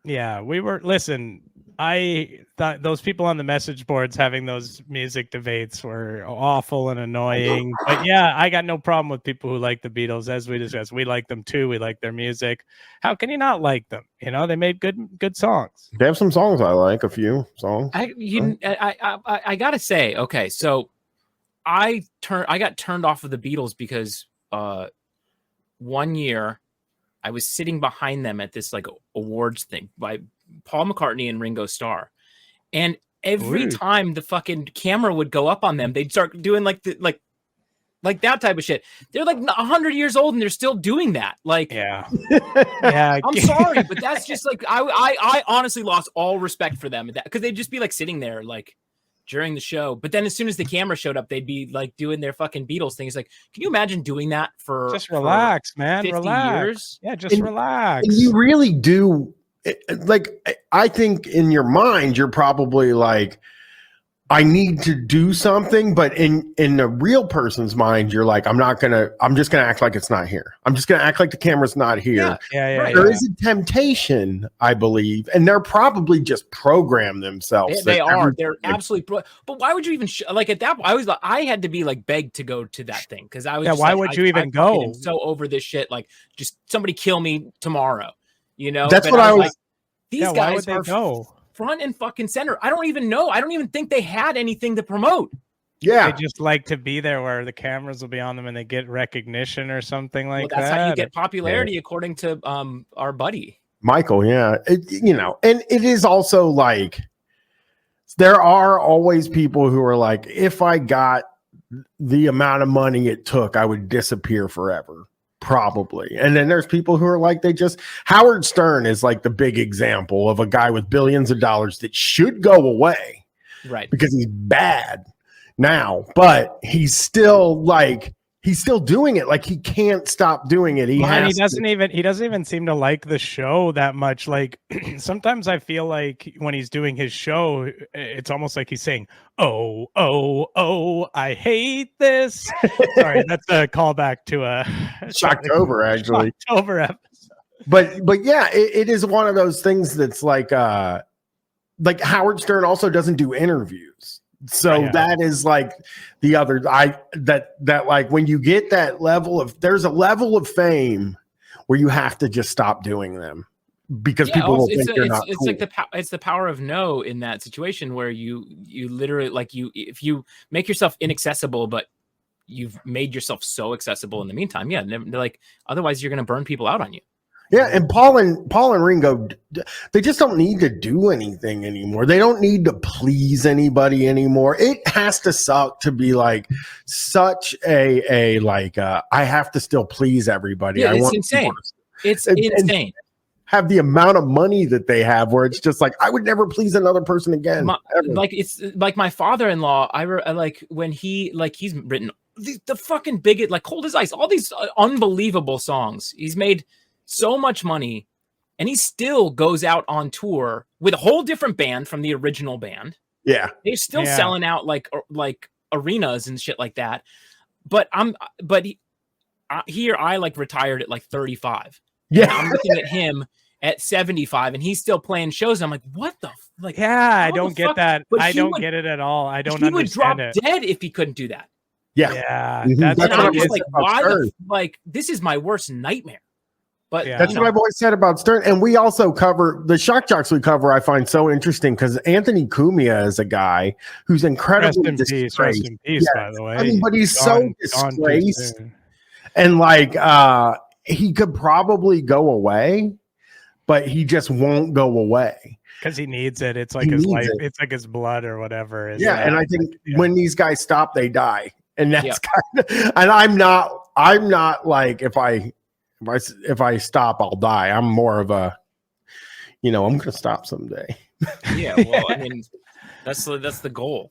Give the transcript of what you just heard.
Yeah, we were. Listen, I thought those people on the message boards having those music debates were awful and annoying. But yeah, I got no problem with people who like the Beatles, as we discussed. We like them too. We like their music. How can you not like them? You know, they made good songs. They have some songs I like, a few songs. I gotta say, okay, so I got turned off of the Beatles because one year I was sitting behind them at this like awards thing by Paul McCartney and Ringo Starr, and every time the fucking camera would go up on them, they'd start doing like that type of shit. They're like 100 years old and they're still doing that. Like, yeah. I'm sorry, but that's just like I honestly lost all respect for them because they'd just be like sitting there like during the show. But then as soon as the camera showed up, they'd be like doing their fucking Beatles thing. It's like, can you imagine doing that for just relax, man? 50 relax. years? Yeah, just relax. And you really do. Like, I think in your mind, you're probably like, I need to do something, but in the real person's mind, you're like, I'm just gonna act like it's not here. I'm just gonna act like the camera's not here. Yeah. There is a temptation, I believe, and they're probably just programmed themselves. They're absolutely. But why would you even like at that point? I was like, I had to be like begged to go to that thing because I was. Yeah, just why like, would you even go? I'm so over this shit. Like, just somebody kill me tomorrow. You know, that's what I was. Like, these guys are go front and fucking center. I don't even know. I don't even think they had anything to promote. Yeah, they just like to be there where the cameras will be on them and they get recognition or something like that. That's how you get popularity, according to our buddy Michael. Yeah, and it is also like there are always people who are like, if I got the amount of money it took, I would disappear forever. Probably. And then there's people who are like, Howard Stern is like the big example of a guy with billions of dollars that should go away. Right. Because he's bad now, but he's still doing it. Like he can't stop doing it. He doesn't even seem to like the show that much. Like sometimes I feel like when he's doing his show, it's almost like he's saying, oh, I hate this. Sorry, that's a callback to a Shocktober, actually. Shocktober episode. But yeah, it is one of those things that's like Howard Stern also doesn't do interviews. So that is like the other that like when you get that there's a level of fame where you have to just stop doing them because people will think you're not cool. Like it's the power of no in that situation where you literally like if you make yourself inaccessible, but you've made yourself so accessible in the meantime. Yeah. Like otherwise you're going to burn people out on you. Yeah, and Paul and Ringo, they just don't need to do anything anymore. They don't need to please anybody anymore. It has to suck to be like such a I have to still please everybody. Yeah, it's insane. It's insane. Have the amount of money that they have where it's just like I would never please another person again. It's like my father-in-law. I like when he's written the fucking bigot, like Cold as Ice, all these unbelievable songs. He's made so much money, and he still goes out on tour with a whole different band from the original band. Yeah, they're still selling out like arenas and shit like that. But here I like retired at like 35. Yeah, and I'm looking at him at 75, and he's still playing shows. And I'm like, what the like? Yeah, I don't get that. I don't get it at all. I don't. He would drop it. dead if he couldn't do that. Yeah, that's and I'm just like, why? This is my worst nightmare. But that's what I've always said about Stern. And we also cover the shock jocks we cover. I find so interesting because Anthony Cumia is a guy who's incredibly disgraced. Rest in peace, by the way. I mean, but he's so disgraced, and like he could probably go away, but he just won't go away because he needs it. It's like his life. It's like his blood or whatever. And I think when these guys stop, they die, and that's kind of. And I'm not like if I stop, I'll die. I'm more of a, I'm going to stop someday. Yeah, well, I mean, that's the goal.